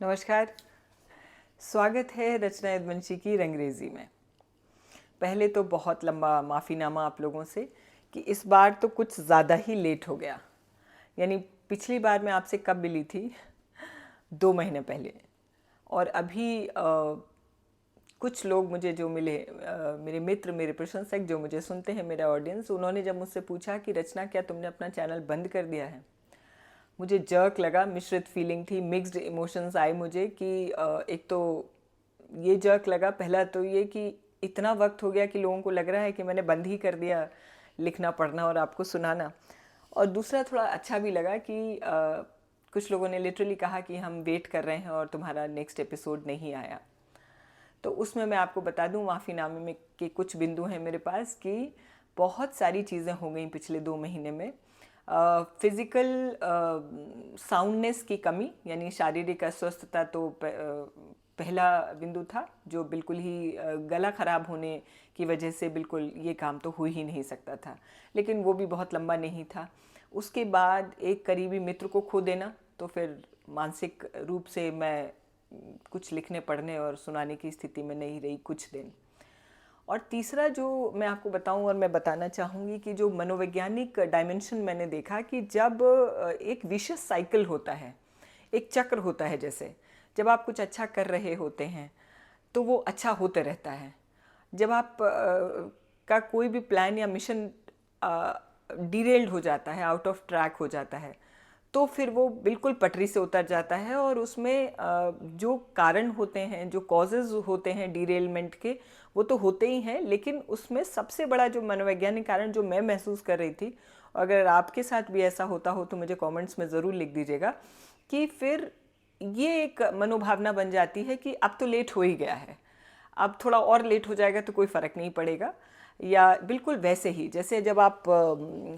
नमस्कार। स्वागत है रचना यदुवंशी की रंगरेजी में। पहले तो बहुत लंबा माफ़ीनामा आप लोगों से कि इस बार तो कुछ ज़्यादा ही लेट हो गया। यानी पिछली बार मैं आपसे कब मिली थी? 2 महीने पहले। और अभी कुछ लोग मुझे जो मिले, मेरे मित्र, मेरे प्रशंसक जो मुझे सुनते हैं, मेरा ऑडियंस, उन्होंने जब मुझसे पूछा कि रचना क्या तुमने अपना चैनल बंद कर दिया है, मुझे जर्क लगा, मिश्रित फीलिंग थी, मिक्स्ड इमोशंस आए मुझे कि एक तो ये जर्क लगा, पहला तो ये कि इतना वक्त हो गया कि लोगों को लग रहा है कि मैंने बंद ही कर दिया लिखना पढ़ना और आपको सुनाना। और दूसरा थोड़ा अच्छा भी लगा कि कुछ लोगों ने लिटरली कहा कि हम वेट कर रहे हैं और तुम्हारा नेक्स्ट एपिसोड नहीं आया। तो उसमें मैं आपको बता दूं, माफ़ीनामे में के कुछ बिंदु हैं मेरे पास कि बहुत सारी चीज़ें हो गई पिछले 2 महीने में। फिज़िकल साउंडनेस की कमी, यानी शारीरिक अस्वस्थता तो पहला बिंदु था, जो बिल्कुल ही गला ख़राब होने की वजह से बिल्कुल ये काम तो हो ही नहीं सकता था, लेकिन वो भी बहुत लंबा नहीं था। उसके बाद एक करीबी मित्र को खो देना, तो फिर मानसिक रूप से मैं कुछ लिखने पढ़ने और सुनाने की स्थिति में नहीं रही कुछ दिन। और तीसरा जो मैं आपको बताऊं और मैं बताना चाहूँगी कि जो मनोवैज्ञानिक डायमेंशन मैंने देखा कि जब एक विशेष साइकिल होता है, एक चक्र होता है, जैसे जब आप कुछ अच्छा कर रहे होते हैं तो वो अच्छा होते रहता है। जब आप का कोई भी प्लान या मिशन डिरेल्ड हो जाता है, आउट ऑफ ट्रैक हो जाता है, तो फिर वो बिल्कुल पटरी से उतर जाता है। और उसमें जो कारण होते हैं, जो कॉजेज़ होते हैं डिरेलमेंट के, वो तो होते ही हैं, लेकिन उसमें सबसे बड़ा जो मनोवैज्ञानिक कारण जो मैं महसूस कर रही थी, अगर आपके साथ भी ऐसा होता हो तो मुझे कमेंट्स में ज़रूर लिख दीजिएगा, कि फिर ये एक मनोभावना बन जाती है कि अब तो लेट हो ही गया है, अब थोड़ा और लेट हो जाएगा तो कोई फ़र्क नहीं पड़ेगा। या बिल्कुल वैसे ही जैसे जब आप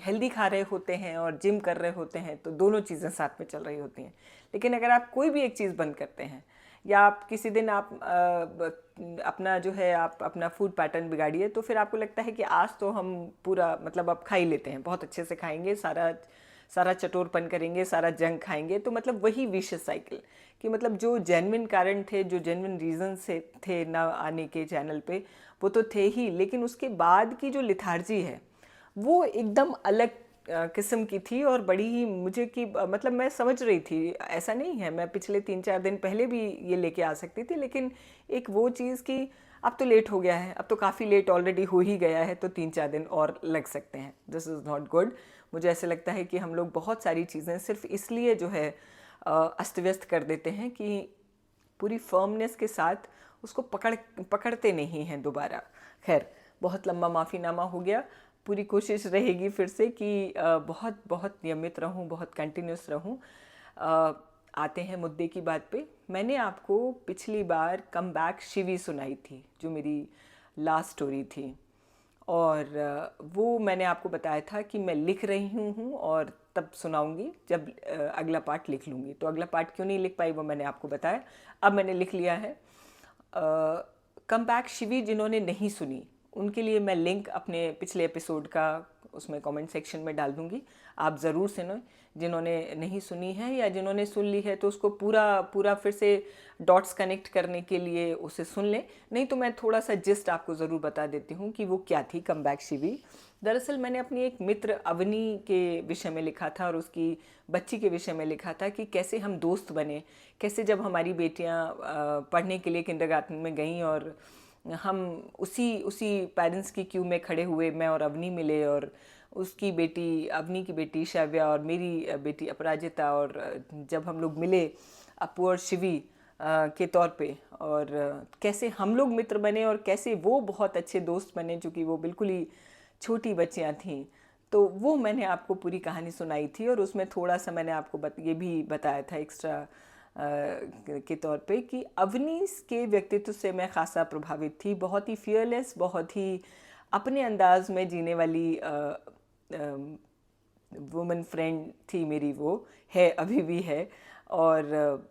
हेल्दी खा रहे होते हैं और जिम कर रहे होते हैं तो दोनों चीज़ें साथ में चल रही होती हैं। लेकिन अगर आप कोई भी एक चीज़ बंद करते हैं, या आप किसी दिन आप अपना जो है आप अपना फूड पैटर्न बिगाड़िए, तो फिर आपको लगता है कि आज तो हम पूरा मतलब अब खा ही लेते हैं, बहुत अच्छे से खाएंगे, सारा सारा चटोरपन करेंगे, सारा जंक खाएंगे। तो मतलब वही विशियस साइकिल कि मतलब जो जेन्युइन कारण थे, जो जेन्युइन रीज़न से थे ना आने के चैनल पे, वो तो थे ही, लेकिन उसके बाद की जो लिथार्जी है वो एकदम अलग किस्म की थी। और बड़ी ही मुझे कि मतलब मैं समझ रही थी, ऐसा नहीं है, मैं पिछले 3-4 दिन पहले भी ये लेके आ सकती थी, लेकिन एक वो चीज़ कि अब तो लेट हो गया है, अब तो काफ़ी लेट ऑलरेडी हो ही गया है, तो 3-4 दिन और लग सकते हैं, दिस इज़ नॉट गुड। मुझे ऐसे लगता है कि हम लोग बहुत सारी चीज़ें सिर्फ इसलिए जो है अस्त व्यस्त कर देते हैं कि पूरी फर्मनेस के साथ उसको पकड़ते नहीं हैं दोबारा। खैर, बहुत लंबा माफ़ीनामा हो गया। पूरी कोशिश रहेगी फिर से कि बहुत बहुत नियमित रहूं, बहुत कंटिन्यूस रहूं। आते हैं मुद्दे की बात पे। मैंने आपको पिछली बार कम बैक शिवी सुनाई थी, जो मेरी लास्ट स्टोरी थी। और वो मैंने आपको बताया था कि मैं लिख रही हूँ और तब सुनाऊंगी जब अगला पार्ट लिख लूँगी। तो अगला पार्ट क्यों नहीं लिख पाई वो मैंने आपको बताया, अब मैंने लिख लिया है। कम बैक शिवी जिन्होंने नहीं सुनी, उनके लिए मैं लिंक अपने पिछले एपिसोड का उसमें कमेंट सेक्शन में डाल दूंगी, आप ज़रूर सुनो। जिन्होंने नहीं सुनी है या जिन्होंने सुन ली है तो उसको पूरा पूरा फिर से डॉट्स कनेक्ट करने के लिए उसे सुन लें। नहीं तो मैं थोड़ा सा जिस्ट आपको ज़रूर बता देती हूँ कि वो क्या थी कम बैक शिवी। दरअसल मैंने अपनी एक मित्र अवनी के विषय में लिखा था और उसकी बच्ची के विषय में लिखा था कि कैसे हम दोस्त बने, कैसे जब हमारी बेटियां पढ़ने के लिए किंडरगार्टन में गईं और हम उसी उसी पेरेंट्स की क्यू में खड़े हुए, मैं और अवनी मिले, और उसकी बेटी, अवनी की बेटी शव्या और मेरी बेटी अपराजिता, और जब हम लोग मिले अपू और शिवी के तौर पे, और कैसे हम लोग मित्र बने और कैसे वो बहुत अच्छे दोस्त बने, चूँकि वो बिल्कुल ही छोटी बच्चियाँ थीं। तो वो मैंने आपको पूरी कहानी सुनाई थी और उसमें थोड़ा सा मैंने आपको ये भी बताया था एक्स्ट्रा के तौर पे कि अवनी के व्यक्तित्व से मैं खासा प्रभावित थी। बहुत ही फियरलेस, बहुत ही अपने अंदाज में जीने वाली वुमन फ्रेंड थी मेरी, वो है, अभी भी है। और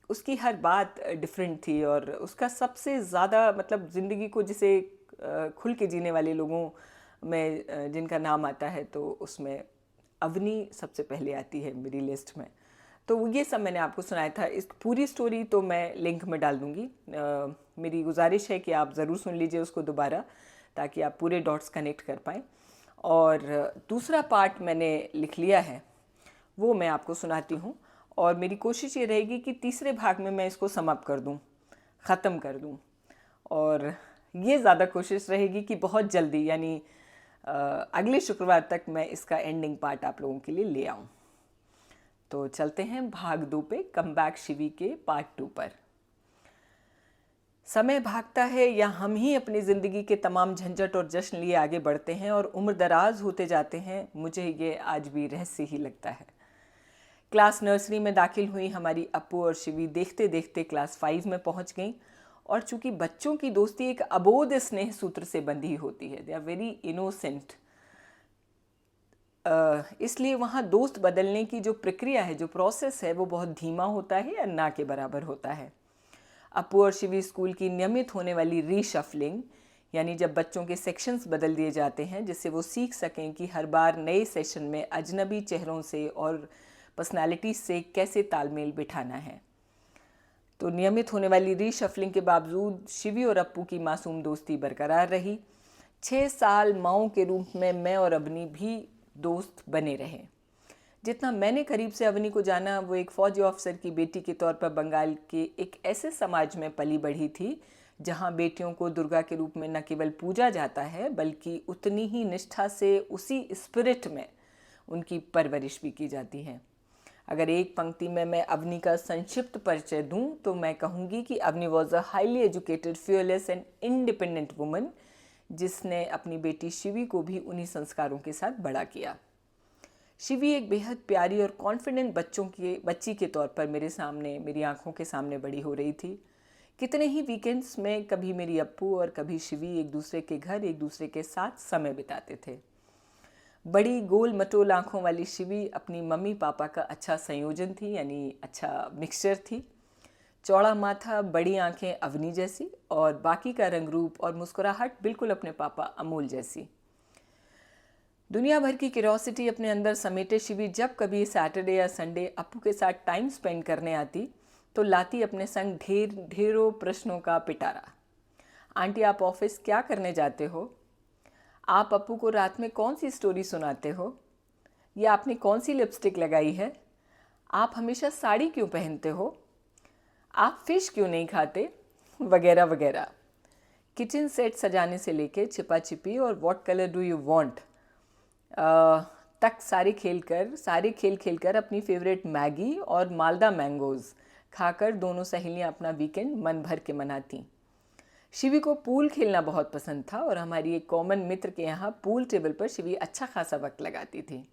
उसकी हर बात डिफरेंट थी, और उसका सबसे ज़्यादा मतलब ज़िंदगी को जिसे खुल के जीने वाले लोगों में जिनका नाम आता है तो उसमें अवनी सबसे पहले आती है मेरी लिस्ट में। तो ये सब मैंने आपको सुनाया था। इस पूरी स्टोरी तो मैं लिंक में डाल दूँगी। मेरी गुजारिश है कि आप ज़रूर सुन लीजिए उसको दोबारा, ताकि आप पूरे डॉट्स कनेक्ट कर पाएँ। और दूसरा पार्ट मैंने लिख लिया है, वो मैं आपको सुनाती हूँ। और मेरी कोशिश ये रहेगी कि तीसरे भाग में मैं इसको समाप्त कर दूँ, ख़त्म कर दूँ। और ये ज़्यादा कोशिश रहेगी कि बहुत जल्दी, यानी अगले शुक्रवार तक मैं इसका एंडिंग पार्ट आप लोगों के लिए ले आऊँ। तो चलते हैं भाग 2 पे, कम बैक शिवी के पार्ट 2 पर। समय भागता है या हम ही अपनी ज़िंदगी के तमाम झंझट और जश्न लिए आगे बढ़ते हैं और उम्र दराज होते जाते हैं, मुझे ये आज भी रहस्य ही लगता है। क्लास नर्सरी में दाखिल हुई हमारी अप्पू और शिवी देखते देखते क्लास 5 में पहुंच गईं। और चूंकि बच्चों की दोस्ती एक अबोध स्नेह सूत्र से बंधी होती है, दे आर वेरी इनोसेंट, इसलिए वहाँ दोस्त बदलने की जो प्रक्रिया है, जो प्रोसेस है, वो बहुत धीमा होता है या ना के बराबर होता है। अप्पू और शिवी स्कूल की नियमित होने वाली रीशफलिंग, यानी जब बच्चों के सेक्शंस बदल दिए जाते हैं जिससे वो सीख सकें कि हर बार नए सेशन में अजनबी चेहरों से और पर्सनालिटी से कैसे तालमेल बिठाना है। तो नियमित होने वाली रीशफलिंग के बावजूद शिवी और अप्पू की मासूम दोस्ती बरकरार रही। 6 साल माओ के रूप में मैं और अवनी भी दोस्त बने रहे। जितना मैंने करीब से अवनी को जाना, वो एक फौजी ऑफिसर की बेटी के तौर पर बंगाल के एक ऐसे समाज में पली बढ़ी थी जहां बेटियों को दुर्गा के रूप में न केवल पूजा जाता है, बल्कि उतनी ही निष्ठा से उसी स्पिरिट में उनकी परवरिश भी की जाती है। अगर एक पंक्ति में मैं अवनी का संक्षिप्त परिचय दूं तो मैं कहूँगी कि Avni was a highly educated, fearless and independent woman, जिसने अपनी बेटी शिवी को भी उन्हीं संस्कारों के साथ बड़ा किया। शिवी एक बेहद प्यारी और कॉन्फिडेंट बच्ची के तौर पर मेरी आंखों के सामने बड़ी हो रही थी। कितने ही वीकेंड्स में कभी मेरी अप्पू और कभी शिवी एक दूसरे के घर, एक दूसरे के साथ समय बिताते थे। बड़ी गोल मटोल आँखों वाली शिवी अपनी मम्मी पापा का अच्छा संयोजन थी, यानी अच्छा मिक्सचर थी। चौड़ा माथा, बड़ी आंखें अवनी जैसी, और बाकी का रंग रूप और मुस्कुराहट बिल्कुल अपने पापा अमोल जैसी। दुनिया भर की क्यूरियोसिटी अपने अंदर समेटे शिवी जब कभी सैटरडे या संडे अप्पू के साथ टाइम स्पेंड करने आती तो लाती अपने संग ढेरों प्रश्नों का पिटारा। आंटी, आप ऑफिस क्या करने जाते हो? आप अप्पू को रात में कौन सी स्टोरी सुनाते हो? या आपने कौन सी लिपस्टिक लगाई है? आप हमेशा साड़ी क्यों पहनते हो? आप फिश क्यों नहीं खाते? वगैरह वगैरह। किचन सेट सजाने से लेके छिपा छिपी और what colour do you want तक सारे खेल खेलकर अपनी फेवरेट मैगी और मालदा मैंगोज़ खाकर दोनों सहेलियां अपना वीकेंड मन भर के मनाती। शिवी को पूल खेलना बहुत पसंद था और हमारी एक कॉमन मित्र के यहाँ पूल टेबल पर शिवी अच्छा खासा वक्त लगाती थी।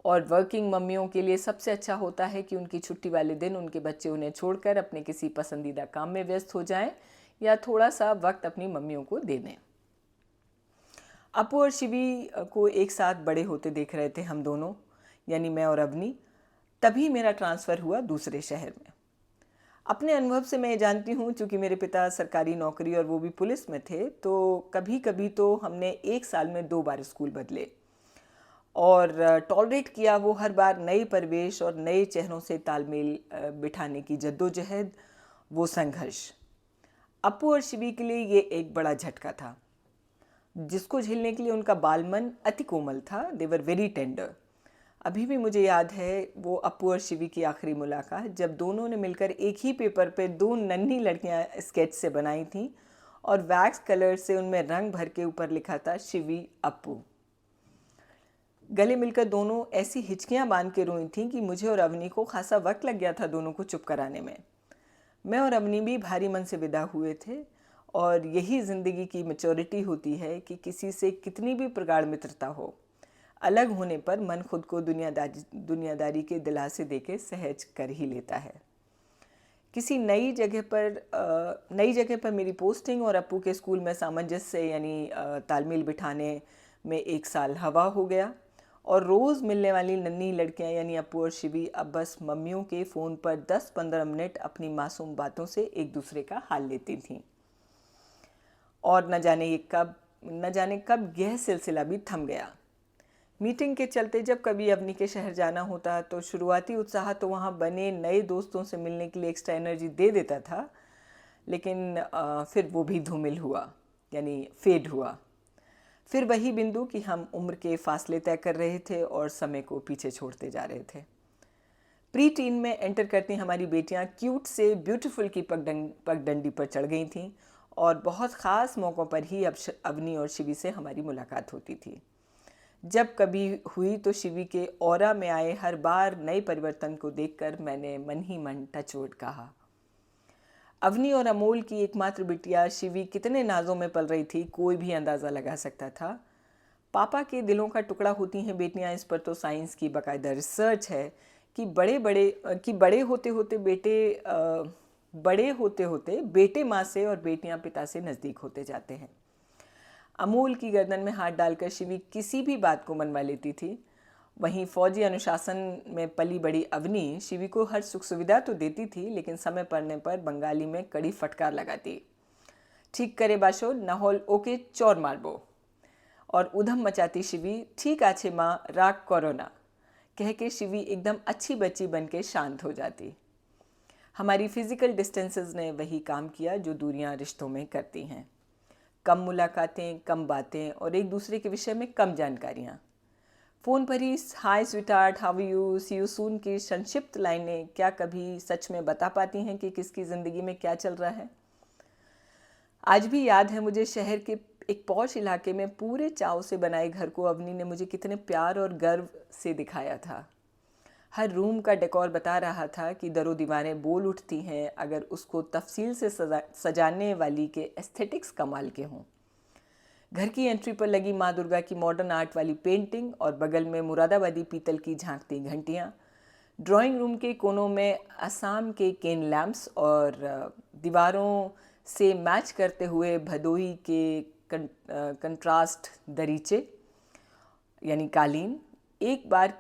और वर्किंग मम्मियों के लिए सबसे अच्छा होता है कि उनकी छुट्टी वाले दिन उनके बच्चे उन्हें छोड़कर अपने किसी पसंदीदा काम में व्यस्त हो जाएं या थोड़ा सा वक्त अपनी मम्मियों को दे दें। अप्पू और शिवी को एक साथ बड़े होते देख रहे थे हम दोनों, यानी मैं और अवनी। तभी मेरा ट्रांसफ़र हुआ दूसरे शहर में। अपने अनुभव से मैं ये जानती हूँ, चूँकि मेरे पिता सरकारी नौकरी और वो भी पुलिस में थे, तो कभी कभी तो हमने एक साल में 2 बार स्कूल बदले और टॉलरेट किया वो हर बार नए परिवेश और नए चेहरों से तालमेल बिठाने की जद्दोजहद, वो संघर्ष। अप्पू और शिवी के लिए ये एक बड़ा झटका था, जिसको झेलने के लिए उनका बालमन अति कोमल था। दे वर वेरी टेंडर। अभी भी मुझे याद है वो अप्पू और शिवी की आखिरी मुलाकात, जब दोनों ने मिलकर एक ही पेपर पे 2 नन्ही लड़कियां स्केच से बनाई थीं और वैक्स कलर से उनमें रंग भर के ऊपर लिखा था शिवी अप्पू। गले मिलकर दोनों ऐसी हिचकियां बांध के रोई थीं कि मुझे और अवनी को खासा वक्त लग गया था दोनों को चुप कराने में। मैं और अवनी भी भारी मन से विदा हुए थे और यही ज़िंदगी की मैच्योरिटी होती है कि किसी से कितनी भी प्रगाढ़ मित्रता हो, अलग होने पर मन खुद को दुनियादारी के दिलासे देके सहज कर ही लेता है। किसी नई जगह पर मेरी पोस्टिंग और अप्पू के स्कूल में सामंजस्य यानी तालमेल बिठाने में 1 साल हवा हो गया और रोज़ मिलने वाली नन्ही लड़कियां यानी अप्पू और शिवी अब बस मम्मियों के फ़ोन पर 10-15 मिनट अपनी मासूम बातों से एक दूसरे का हाल लेती थीं। और न जाने कब यह सिलसिला भी थम गया। मीटिंग के चलते जब कभी अवनी के शहर जाना होता तो शुरुआती उत्साह तो वहाँ बने नए दोस्तों से मिलने के लिए एक्स्ट्रा एनर्जी दे देता था, लेकिन फिर वो भी धूमिल हुआ, यानी फेड हुआ। फिर वही बिंदु कि हम उम्र के फासले तय कर रहे थे और समय को पीछे छोड़ते जा रहे थे। प्री टीन में एंटर करती हमारी बेटियां क्यूट से ब्यूटीफुल की पगडंडी पर चढ़ गई थीं और बहुत ख़ास मौक़ों पर ही अब अवनी और शिवी से हमारी मुलाकात होती थी। जब कभी हुई तो शिवी के ऑरा में आए हर बार नए परिवर्तन को देखकर मैंने मन ही मन टचवुड कहा। अवनी और अमोल की एकमात्र बिटिया शिवी कितने नाजों में पल रही थी, कोई भी अंदाज़ा लगा सकता था। पापा के दिलों का टुकड़ा होती हैं बेटियां, इस पर तो साइंस की बाकायदा रिसर्च है कि बड़े होते होते बेटे माँ से और बेटियां पिता से नज़दीक होते जाते हैं। अमोल की गर्दन में हाथ डालकर शिवी किसी भी बात को मनवा लेती थी। वहीं फौजी अनुशासन में पली बड़ी अवनी शिवी को हर सुख सुविधा तो देती थी, लेकिन समय पड़ने पर बंगाली में कड़ी फटकार लगाती। ठीक करे बाशो नहल ओके चोर मारबो। और उधम मचाती शिवी, ठीक आछे माँ राग कोरोना कह के शिवी एकदम अच्छी बच्ची बन के शांत हो जाती। हमारी फिजिकल डिस्टेंसेस ने वही काम किया जो दूरियां रिश्तों में करती हैं। कम मुलाकातें, कम बातें और एक दूसरे के विषय में कम जानकारियाँ। फ़ोन पर ही hi sweetheart, how you, see you soon की संक्षिप्त लाइनें क्या कभी सच में बता पाती हैं कि किसकी ज़िंदगी में क्या चल रहा है। आज भी याद है मुझे शहर के एक पॉश इलाके में पूरे चाव से बनाए घर को अवनी ने मुझे कितने प्यार और गर्व से दिखाया था। हर रूम का डेकोर बता रहा था कि दरों दीवारें बोल उठती हैं अगर उसको तफसील से सजाने वाली के एस्थेटिक्स कमाल के हों। घर की एंट्री पर लगी माँ दुर्गा की मॉडर्न आर्ट वाली पेंटिंग और बगल में मुरादाबादी पीतल की झांकती घंटियाँ, ड्राइंग रूम के कोनों में असम के केन लैम्प्स और दीवारों से मैच करते हुए भदोही के कंट्रास्ट दरीचे यानी कालीन। एक बार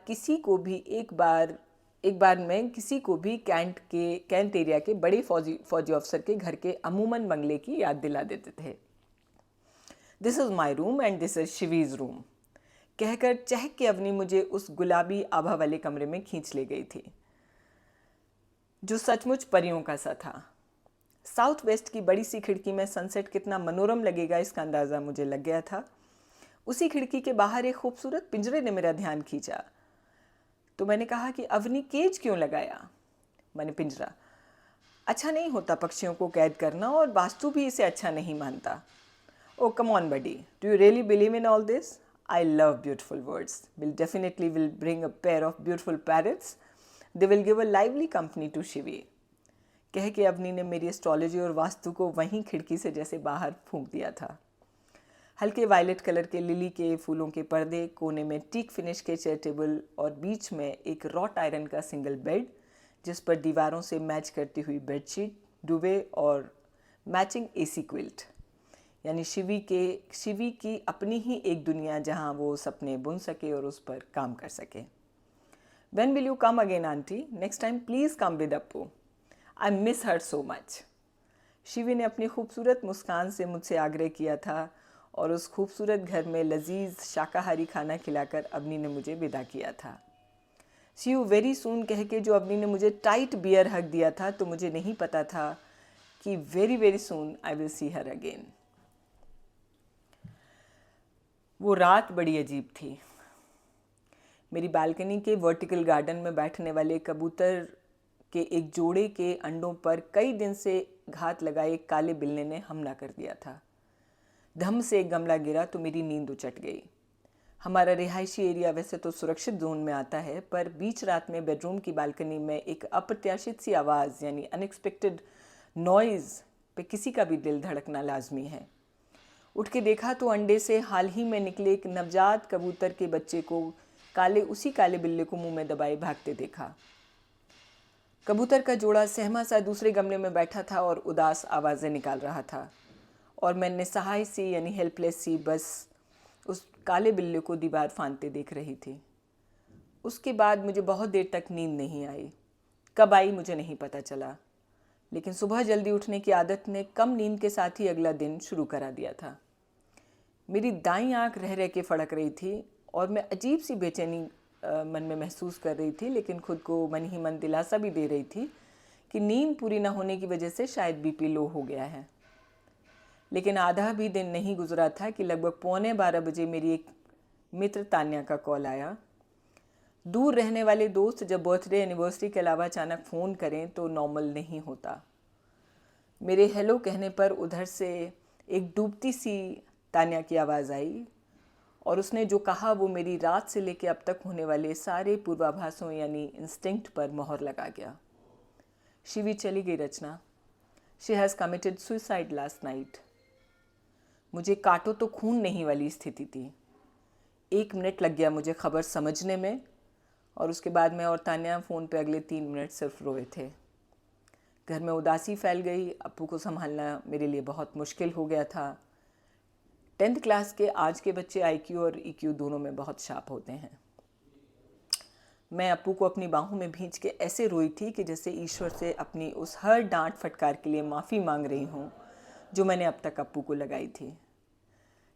में किसी को भी कैंट एरिया के बड़े फौजी अफसर के घर के अमूमन बंगले की याद दिला देते थे। This is my room and this is Shivi's room कहकर चहक के अवनी मुझे उस गुलाबी आभा वाले कमरे में खींच ले गई थी जो सचमुच परियों का सा था। साउथ वेस्ट की बड़ी सी खिड़की में सनसेट कितना मनोरम लगेगा इसका अंदाज़ा मुझे लग गया था। उसी खिड़की के बाहर एक खूबसूरत पिंजरे ने मेरा ध्यान खींचा तो मैंने कहा कि अवनी केज क्यों लगाया। मैंने पिंजरा, अच्छा नहीं होता पक्षियों को कैद करना और वास्तु भी इसे अच्छा नहीं मानता। Oh, come on, buddy. Do you really believe in all this? I love beautiful words. Will bring a pair of beautiful parrots. They will give a lively company to Shivi. कह के अवनी ने मेरी एस्ट्रोलॉजी और वास्तु को वहीं खिड़की से जैसे बाहर फूंक दिया था। हल्के वायलेट कलर के लिली के फूलों के पर्दे, कोने में टीक फिनिश के चेयर टेबल और बीच में एक रॉट आयरन का सिंगल बेड जिस पर दीवारों से मैच करती हुई बेडशीट, दुवे और मैचिंग एसी क्विल्ट, यानी शिवी की अपनी ही एक दुनिया जहाँ वो सपने बुन सके और उस पर काम कर सके। When will you come again, auntie? Next time please come with Appu. I miss her so much. Shivi ने अपनी खूबसूरत मुस्कान से मुझसे आग्रह किया था और उस खूबसूरत घर में लजीज शाकाहारी खाना खिलाकर अवनी ने मुझे विदा किया था। See you very soon कह के जो अवनी ने मुझे टाइट बियर हग दिया था तो मुझे नहीं पता था कि very soon I will see her again. वो रात बड़ी अजीब थी। मेरी बालकनी के वर्टिकल गार्डन में बैठने वाले कबूतर के एक जोड़े के अंडों पर कई दिन से घात लगाए एक काले बिल्ले ने हमला कर दिया था। धम से एक गमला गिरा तो मेरी नींद उचट गई। हमारा रिहायशी एरिया वैसे तो सुरक्षित जोन में आता है, पर बीच रात में बेडरूम की बालकनी में एक अप्रत्याशित सी आवाज़ यानी अनएक्सपेक्टेड नॉइज़ पे किसी का भी दिल धड़कना लाजमी है। उठ के देखा तो अंडे से हाल ही में निकले एक नवजात कबूतर के बच्चे को उसी काले बिल्ले को मुंह में दबाए भागते देखा। कबूतर का जोड़ा सहमा सा दूसरे गमले में बैठा था और उदास आवाज़ें निकाल रहा था और मैं निस्सहाय सी यानी हेल्पलेस सी बस उस काले बिल्ले को दीवार फांदते देख रही थी। उसके बाद मुझे बहुत देर तक नींद नहीं आई। कब आई मुझे नहीं पता चला, लेकिन सुबह जल्दी उठने की आदत ने कम नींद के साथ ही अगला दिन शुरू करा दिया था। मेरी दाईं आंख रह रह के फड़क रही थी और मैं अजीब सी बेचैनी मन में महसूस कर रही थी, लेकिन खुद को मन ही मन दिलासा भी दे रही थी कि नींद पूरी ना होने की वजह से शायद बीपी लो हो गया है। लेकिन आधा भी दिन नहीं गुजरा था कि लगभग 11:15 मेरी एक मित्र तान्या का कॉल आया। दूर रहने वाले दोस्त जब बर्थडे एनिवर्सरी के अलावा अचानक फ़ोन करें तो नॉर्मल नहीं होता। मेरे हेलो कहने पर उधर से एक डूबती सी तान्या की आवाज़ आई और उसने जो कहा वो मेरी रात से लेकर अब तक होने वाले सारे पूर्वाभासों यानी इंस्टिंक्ट पर मोहर लगा गया। शिवी चली गई Rachna. She has committed suicide last night. मुझे काटो तो खून नहीं वाली स्थिति थी। 1 मिनट लग गया मुझे खबर समझने में, और उसके बाद मैं और तान्या फ़ोन पे अगले 3 मिनट सिर्फ रोए थे। घर में उदासी फैल गई। अप्पू को संभालना मेरे लिए बहुत मुश्किल हो गया था। 10th क्लास के आज के बच्चे IQ और EQ दोनों में बहुत शार्प होते हैं। मैं अप्पू को अपनी बाहों में भींच के ऐसे रोई थी कि जैसे ईश्वर से अपनी उस हर डांट फटकार के लिए माफ़ी मांग रही हूँ जो मैंने अब तक अप्पू को लगाई थी।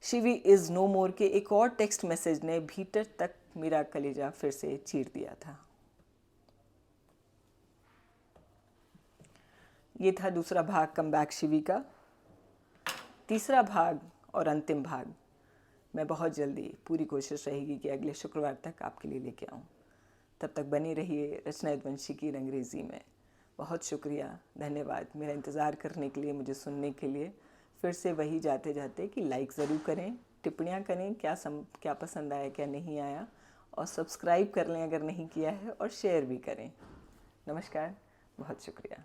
शिवी इज़ नो मोर के एक और टेक्स्ट मैसेज ने भीतर तक मेरा कलेजा फिर से चीर दिया था। ये था दूसरा भाग कम बैक शिवी का। तीसरा भाग और अंतिम भाग मैं बहुत जल्दी पूरी कोशिश रहेगी कि अगले शुक्रवार तक आपके लिए लेके आऊँ। तब तक बने रहिए रचना यदुवंशी की अंग्रेज़ी में। बहुत शुक्रिया, धन्यवाद मेरा इंतज़ार करने के लिए, मुझे सुनने के लिए। फिर से वही जाते जाते कि लाइक ज़रूर करें, टिप्पणियाँ करें, क्या पसंद आया क्या नहीं आया, और सब्सक्राइब कर लें अगर नहीं किया है, और शेयर भी करें। नमस्कार, बहुत शुक्रिया।